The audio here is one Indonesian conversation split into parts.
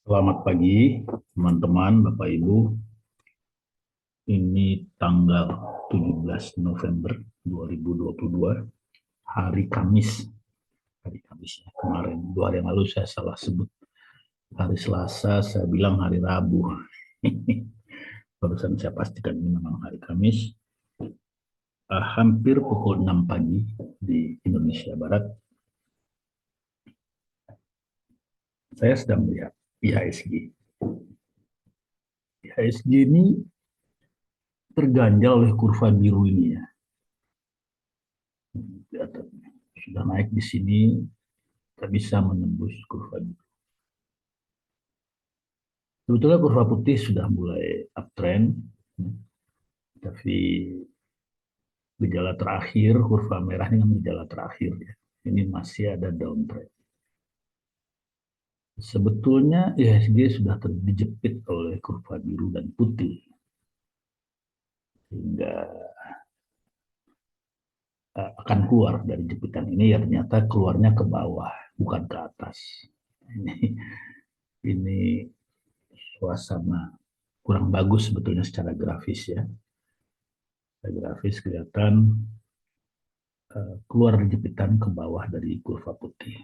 Selamat pagi, teman-teman, Bapak Ibu. Ini tanggal 17 November 2022, hari Kamis. Hari Kamis ya, kemarin, 2 hari yang lalu saya salah sebut. Hari Selasa, saya bilang hari Rabu. Barusan saya pastikan ini memang hari Kamis. Hampir pukul 6 pagi di Indonesia Barat. Saya sedang melihat IHSG. IHSG ini terganjal oleh kurva biru ini ya. Sudah naik di sini, tak bisa menembus kurva biru. Sebetulnya kurva putih sudah mulai uptrend, tapi gejala terakhir, kurva merah ini kan gejala terakhir ya. Ini masih ada downtrend. Sebetulnya IHSG sudah dijepit oleh kurva biru dan putih, sehingga akan keluar dari jepitan ini ya, ternyata keluarnya ke bawah, bukan ke atas. Ini suasana kurang bagus sebetulnya secara grafis ya. Secara grafis kelihatan keluar jepitan ke bawah dari kurva putih.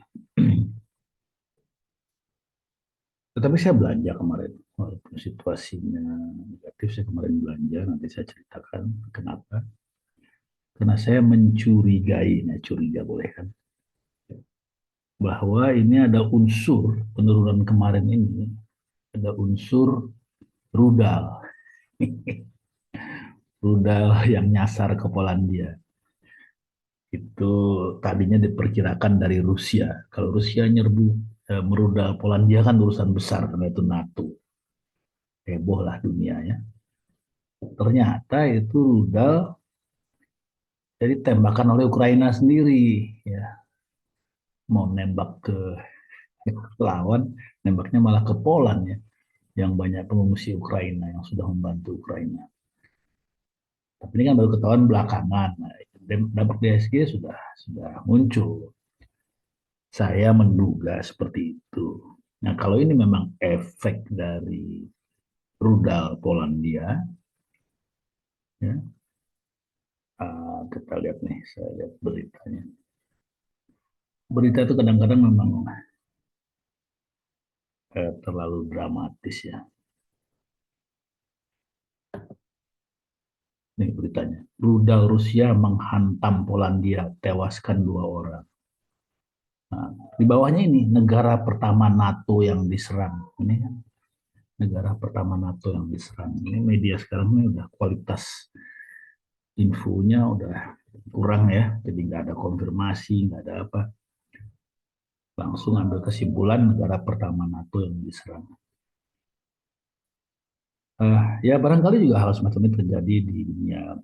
Tetapi saya belanja kemarin, walaupun situasinya negatif, saya kemarin belanja, nanti saya ceritakan kenapa. Karena saya mencurigai, nah curiga boleh kan, bahwa ini ada unsur penurunan kemarin ini, ada unsur rudal, rudal yang nyasar ke Polandia. Itu tadinya diperkirakan dari Rusia. Kalau Rusia nyerbu merudal Polandia kan urusan besar karena itu NATO. Heboh lah dunia ya. Ternyata itu rudal jadi tembakan oleh Ukraina sendiri ya. Mau nembak ke lawan, nembaknya malah ke Poland ya, yang banyak pengungsi Ukraina yang sudah membantu Ukraina. Tapi ini kan baru ketahuan belakangan. Nah, dampak DSG sudah muncul. Saya menduga seperti itu. Nah, kalau ini memang efek dari rudal Polandia, ya, kita lihat nih, saya lihat beritanya. Berita itu kadang-kadang memang terlalu dramatis ya. Nih beritanya. Rudal Rusia menghantam Polandia, tewaskan 2 orang. Nah, di bawahnya ini negara pertama NATO yang diserang. Ini kan negara pertama NATO yang diserang. Ini media sekarang ini udah kualitas infonya udah kurang ya. Jadi nggak ada konfirmasi, nggak ada apa. Langsung ambil kesimpulan negara pertama NATO yang diserang. Ya barangkali juga hal semacam ini terjadi di dunia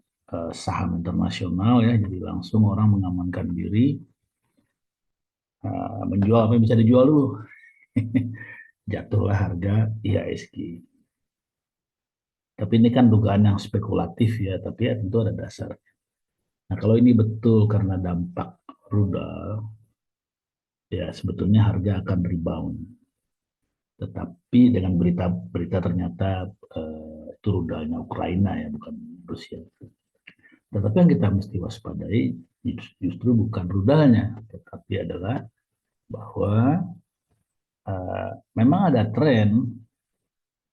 saham internasional ya. Jadi langsung orang mengamankan diri, menjual apa yang bisa dijual dulu. Jatuhlah harga IHSG. Tapi ini kan dugaan yang spekulatif ya, tapi ya tentu ada dasar. Nah kalau ini betul karena dampak rudal, ya sebetulnya harga akan rebound. Tetapi dengan berita-berita ternyata itu rudalnya Ukraina ya, bukan Rusia. Tetapi yang kita mesti waspadai justru bukan rudalnya, tetapi adalah bahwa memang ada tren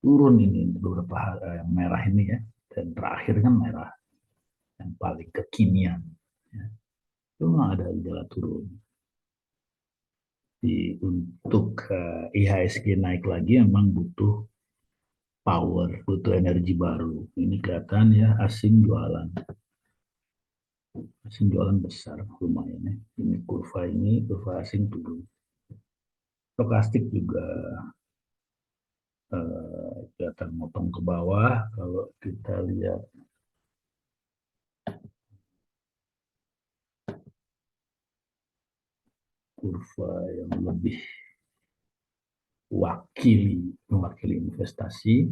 turun ini beberapa yang merah ini ya, dan terakhir kan merah yang paling kekinian. Ya. Itu memang ada gejala turun. Untuk IHSG naik lagi memang butuh power, butuh energi baru. Ini kelihatan ya asing jualan. Asing jualan besar lumayan ya. Ini kurva asing turun. Stokastik juga kelihatan motong ke bawah. Kalau kita lihat kurva yang lebih mewakili investasi,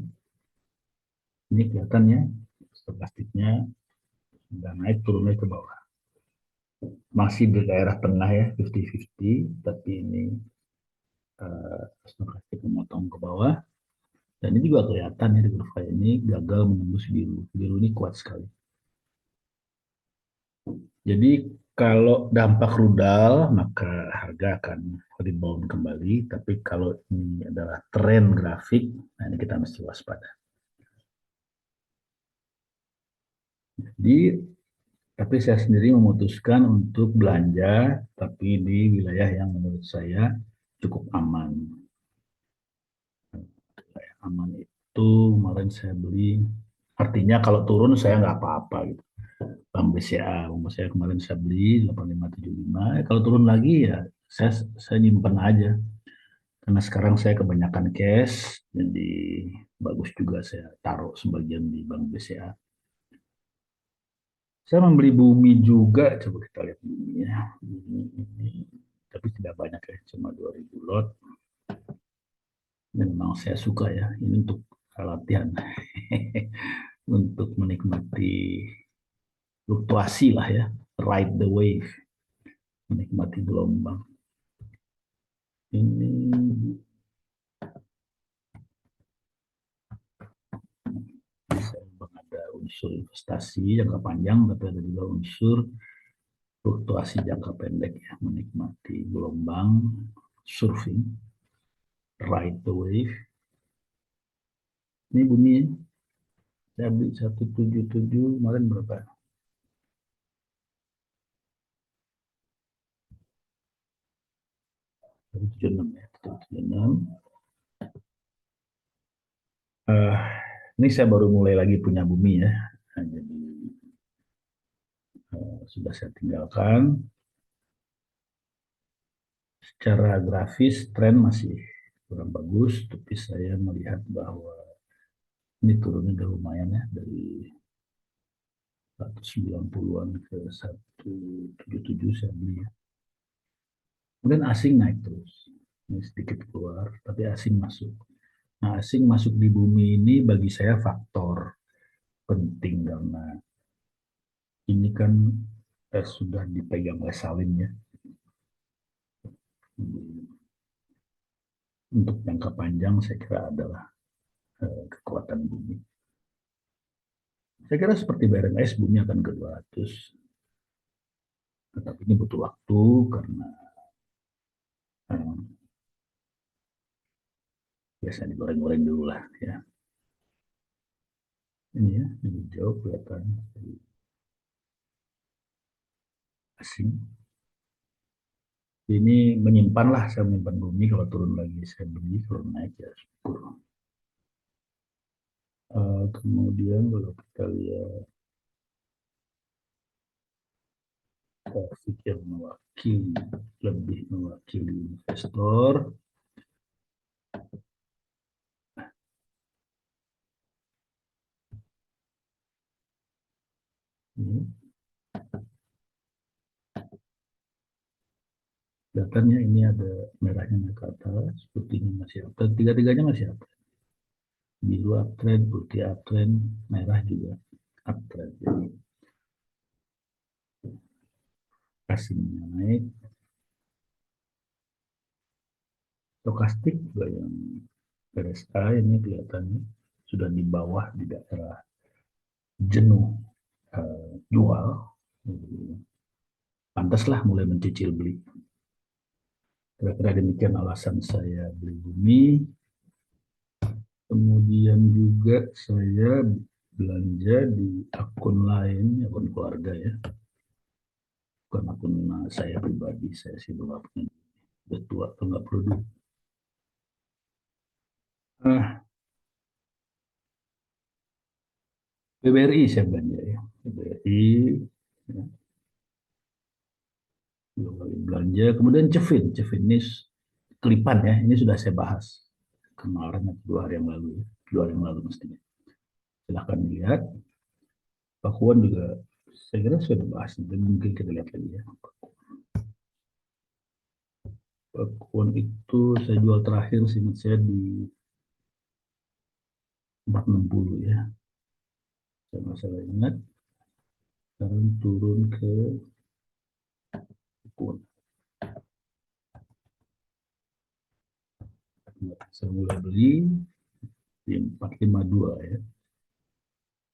ini kelihatannya stokastiknya sudah naik turunnya ke bawah. Masih di daerah tengah ya, 50-50, tapi ini stokastik memotong ke bawah. Dan ini juga kelihatan ya di kurva ini gagal menembus biru. Biru ini kuat sekali. Jadi kalau dampak rudal maka harga akan rebound kembali. Tapi kalau ini adalah tren grafik, nah ini kita mesti waspada. Jadi tapi saya sendiri memutuskan untuk belanja, tapi di wilayah yang menurut saya cukup aman. Aman itu kemarin saya beli, artinya kalau turun saya nggak apa-apa gitu. Bank BCA, Bank BCA kemarin saya beli 8575. Kalau turun lagi ya saya nyimpen aja. Karena sekarang saya kebanyakan cash, jadi bagus juga saya taruh sebagian di Bank BCA. Saya membeli bumi juga, coba kita lihat buminya. Bumi ini, tapi tidak banyak ya, cuma 2000 lot. Dan memang saya suka ya, ini untuk latihan, untuk menikmati fluktuasi lah ya, ride the wave, menikmati gelombang. Ini ada unsur investasi jangka panjang, tapi ada juga unsur fluktuasi jangka pendek ya, menikmati gelombang, surfing, ride the wave. Ini bumi saya beli 177 kemarin berapa? 176 ya, 176. Uh, ini saya baru mulai lagi punya bumi ya. Nah, jadi sudah saya tinggalkan. Secara grafis tren masih kurang bagus, tapi saya melihat bahwa ini turunnya udah lumayan ya dari 190-an ke 177 saya beli ya. Kemudian asing naik terus. Ini sedikit keluar, tapi asing masuk. Nah, asing masuk di bumi ini bagi saya faktor penting karena ini kan sudah dipegang oleh Salim ya. Untuk jangka panjang saya kira adalah kekuatan bumi. Saya kira seperti BRMS bumi akan ke 200. Tetapi ini butuh waktu karena eh, biasa digoreng-goreng dulu lah ya. Ini ya, ini hijau kelihatan asing. Ini menyimpan lah, saya menyimpan bumi, kalau turun lagi saya beli, kalau naik ya syukur. Kemudian kalau kita lihat grafik yang mewakili, lebih mewakili investor, ini kelihatannya ini ada merahnya naik ke atas, putihnya masih uptrend, tiga-tiganya masih uptrend. Biru uptrend, putih uptrend, merah juga uptrend. Jadi asingnya naik, stokastik juga yang RSI ini kelihatannya sudah di bawah di daerah jenuh jual, pantaslah mulai mencicil beli. Kira-kira demikian alasan saya beli bumi. Kemudian juga saya belanja di akun lain, akun keluarga ya, bukan akun saya pribadi. Saya sih belum punya, udah tua atau nggak perlu duit. BBRI saya belanja ya, BBRI ya, dua kali belanja. Kemudian Cevin, Cevin ini kelipan ya, ini sudah saya bahas kemarin atau 2 hari yang lalu ya, 2 hari yang lalu mestinya. Silahkan lihat. Pakuan juga saya kira sudah bahas, tapi mungkin kita lihat lagi ya. Pakuan itu saya jual terakhir seingat saya di 460 ya. Saya nggak salah ingat. Sekarang turun ke Pakuan. Saya mulai beli di 452 ya.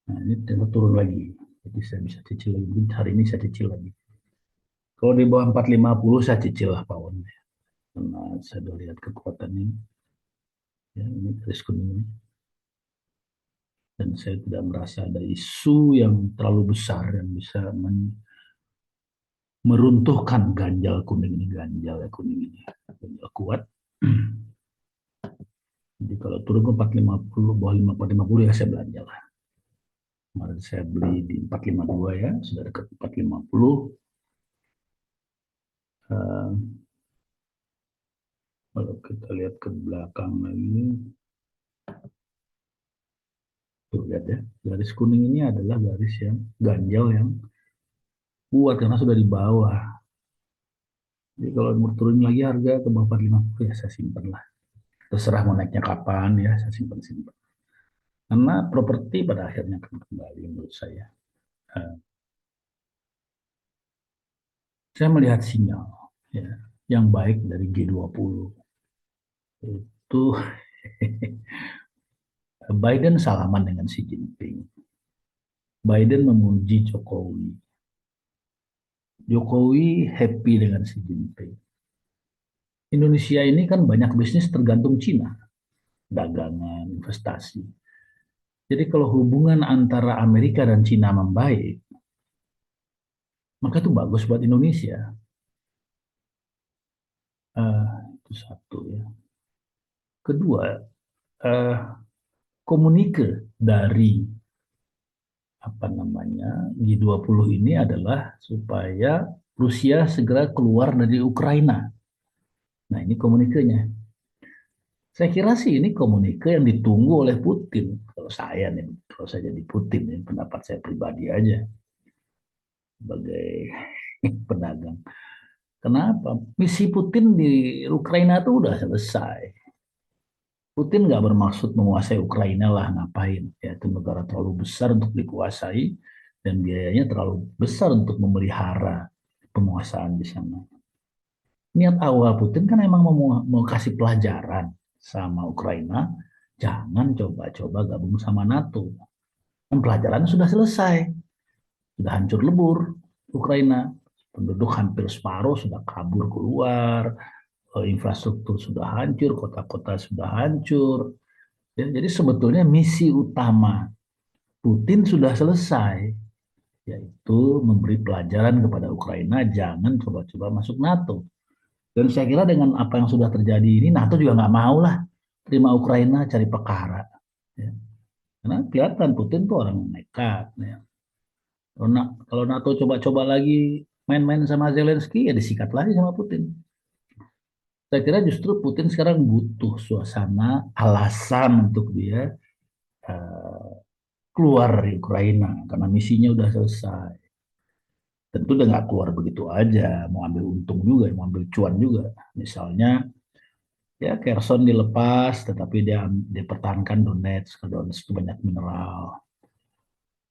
Nah ini ternyata turun lagi. Jadi saya bisa cicil lagi. Mungkin hari ini saya cicil lagi. Kalau di bawah 450 saya cicil lah pound. Karena saya sudah lihat kekuatan ini. Ya, ini garis kuning ini. Dan saya tidak merasa ada isu yang terlalu besar yang bisa meruntuhkan ganjal kuning ini. Ganjal ya kuning ini. Ganjal kuat. Jadi kalau turun ke 450, bawah 450 ya saya belanja lah. Kemarin saya beli di 452 ya, sudah dekat 450. Kalau kita lihat ke belakang lagi, tuh lihat ya, garis kuning ini adalah garis yang ganjal yang kuat karena sudah di bawah. Jadi kalau mau turun lagi harga ke bawah 450 ya saya simpan lah. Terserah mau naiknya kapan ya, saya simpan-simpan. Karena properti pada akhirnya akan kembali menurut saya. Saya melihat sinyal ya, yang baik dari G20. Itu Biden salaman dengan Xi Jinping. Biden memuji Jokowi. Jokowi happy dengan Xi Jinping. Indonesia ini kan banyak bisnis tergantung Cina, dagangan, investasi. Jadi kalau hubungan antara Amerika dan Cina membaik, maka itu bagus buat Indonesia. Itu satu ya. Kedua, komunike dari G20 ini adalah supaya Rusia segera keluar dari Ukraina. Nah, ini komunikenya. Saya kira sih ini komunike yang ditunggu oleh Putin. Kalau saya jadi Putin, ini pendapat saya pribadi aja sebagai pedagang. Kenapa? Misi Putin di Ukraina itu udah selesai. Putin nggak bermaksud menguasai Ukraina lah, ngapain? Ya, itu negara terlalu besar untuk dikuasai dan biayanya terlalu besar untuk memelihara penguasaan di sana. Niat awal Putin kan emang mau kasih pelajaran sama Ukraina, jangan coba-coba gabung sama NATO. Dan pelajaran sudah selesai, sudah hancur lebur Ukraina. Penduduk hampir separuh sudah kabur keluar, infrastruktur sudah hancur, kota-kota sudah hancur. Ya, jadi sebetulnya misi utama Putin sudah selesai, yaitu memberi pelajaran kepada Ukraina jangan coba-coba masuk NATO. Dan saya kira dengan apa yang sudah terjadi ini, NATO juga nggak mau lah terima Ukraina cari perkara. Ya. Karena kelihatan Putin tuh orang nekat. Ya. Kalau NATO coba-coba lagi main-main sama Zelensky, ya disikat lagi sama Putin. Saya kira justru Putin sekarang butuh suasana alasan untuk dia keluar dari Ukraina karena misinya udah selesai. Tentu dia nggak keluar begitu aja, mau ambil untung juga, mau ambil cuan juga. Misalnya ya Kherson dilepas, tetapi dia dipertahankan Donetsk, Donetsk itu banyak mineral.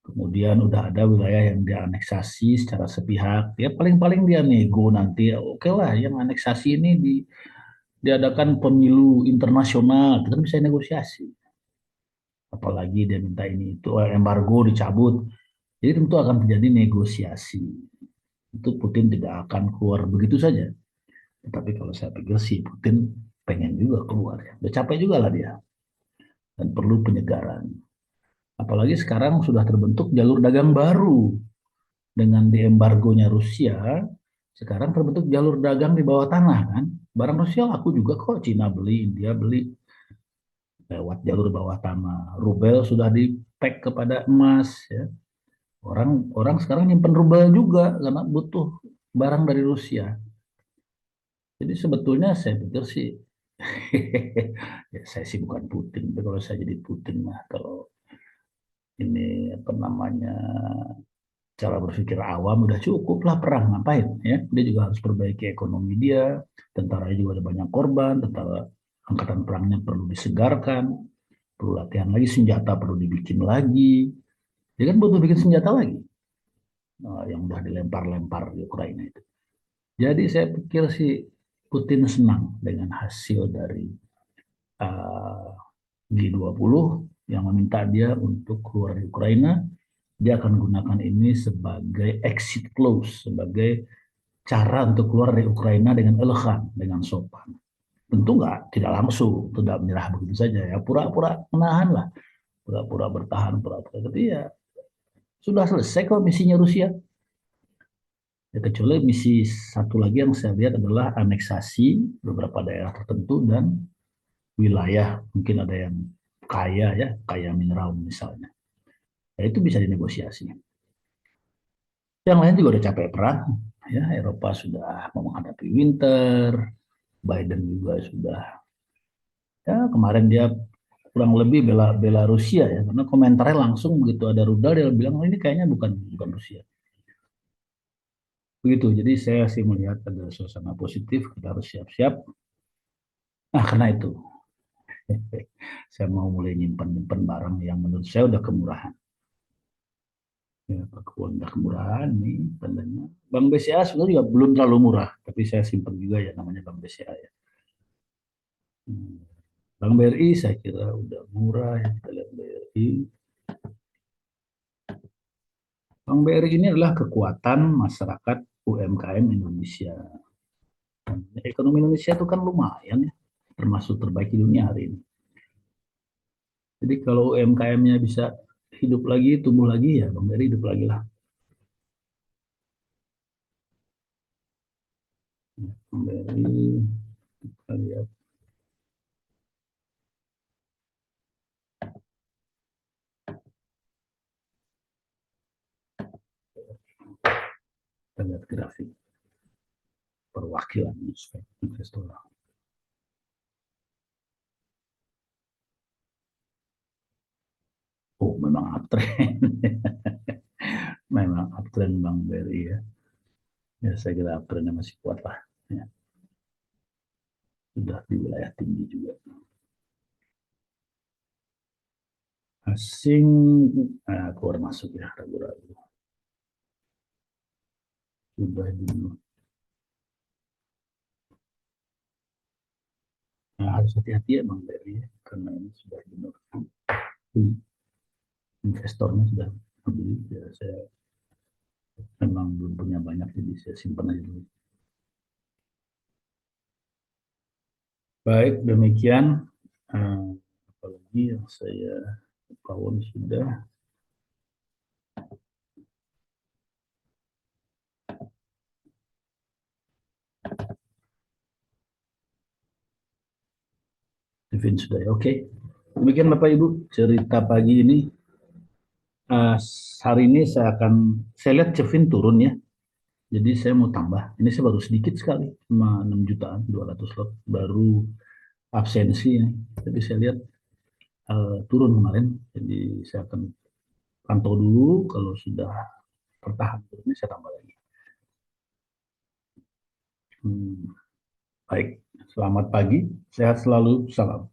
Kemudian udah ada wilayah yang dia aneksasi secara sepihak, ya paling-paling dia nego nanti, oke lah yang aneksasi ini diadakan pemilu internasional, kita bisa negosiasi. Apalagi dia minta ini itu embargo dicabut, jadi tentu akan terjadi negosiasi. Itu Putin tidak akan keluar begitu saja. Tapi kalau saya pikir sih Putin pengen juga keluar ya. Udah capek juga lah dia. Dan perlu penyegaran. Apalagi sekarang sudah terbentuk jalur dagang baru. Dengan diembargonya Rusia, sekarang terbentuk jalur dagang di bawah tanah kan. Barang Rusia laku juga kok, Cina beli, India beli lewat jalur bawah tanah. Rubel sudah di-pack kepada emas ya. Orang sekarang nyimpen rubel juga karena butuh barang dari Rusia. Jadi sebetulnya saya pikir sih, ya saya sih bukan Putin, tapi kalau saya jadi Putin mah, kalau ini cara berpikir awam udah cukup lah perang ngapain ya? Dia juga harus perbaiki ekonomi dia, tentaranya juga ada banyak korban, tentara angkatan perangnya perlu disegarkan, perlu latihan lagi, senjata perlu dibikin lagi, dia kan butuh bikin senjata lagi, yang udah dilempar-lempar di Ukraina itu. Jadi saya pikir sih Putin senang dengan hasil dari uh, G20 yang meminta dia untuk keluar dari Ukraina. Dia akan gunakan ini sebagai exit clause, sebagai cara untuk keluar dari Ukraina dengan elegan, dengan sopan. Tentu nggak, tidak langsung, tidak menyerah begitu saja ya, pura-pura menahan lah, pura-pura bertahan, pura-pura. Tapi ya sudah selesai kok misinya Rusia. Ya, kecuali misi satu lagi yang saya lihat adalah aneksasi beberapa daerah tertentu dan wilayah, mungkin ada yang kaya ya, kaya mineral misalnya. Ya, itu bisa dinegosiasi. Yang lain juga udah capek perang, ya Eropa sudah mau menghadapi winter, Biden juga sudah, ya kemarin dia kurang lebih bela Rusia ya, karena komentarnya langsung begitu ada rudal dia bilang oh, ini kayaknya bukan bukan Rusia. Begitu, jadi saya sih melihat ada suasana positif, kita harus siap-siap. Nah, karena itu saya mau mulai nyimpan-nyimpan barang yang menurut saya udah kemurahan. Ya, Pakuan udah kemurahan nih, tandanya. Bank BCA sebenarnya juga belum terlalu murah, tapi saya simpan juga ya namanya Bank BCA ya. Hmm. Bank BRI saya kira udah murah ya, kita lihat BRI. Bank BRI ini adalah kekuatan masyarakat UMKM Indonesia. Ekonomi Indonesia itu kan lumayan ya, termasuk terbaik di dunia hari ini. Jadi kalau UMKM-nya bisa hidup lagi, tumbuh lagi ya Bank BRI hidup lagi lah. Bank BRI, kita lihat, kita lihat grafik perwakilan investor. Oh, memang uptrend. Memang uptrend Bank BRI ya. Ya, saya kira uptrendnya masih kuat lah. Ya, sudah di wilayah tinggi juga. Asing keluar masuk ya, ragu-ragu. Sudah di Nah, harus hati-hati ya Bang Ferry ya, karena ini sudah jenuh. Investornya sudah membeli, ya saya memang belum punya banyak, jadi saya simpan aja dulu. Baik, demikian. Apalagi yang saya kawan sudah. Devin sudah ya, oke. Demikian Bapak Ibu, cerita pagi ini. Uh, Hari ini saya lihat Kevin turun ya. Jadi saya mau tambah. Ini saya baru sedikit sekali, cuma 6 jutaan, 200 lot. Baru absensi ya. Jadi saya lihat turun kemarin. Jadi saya akan pantau dulu. Kalau sudah bertahan turunnya saya tambah lagi. Hmm, baik, selamat pagi. Sehat selalu. Salam.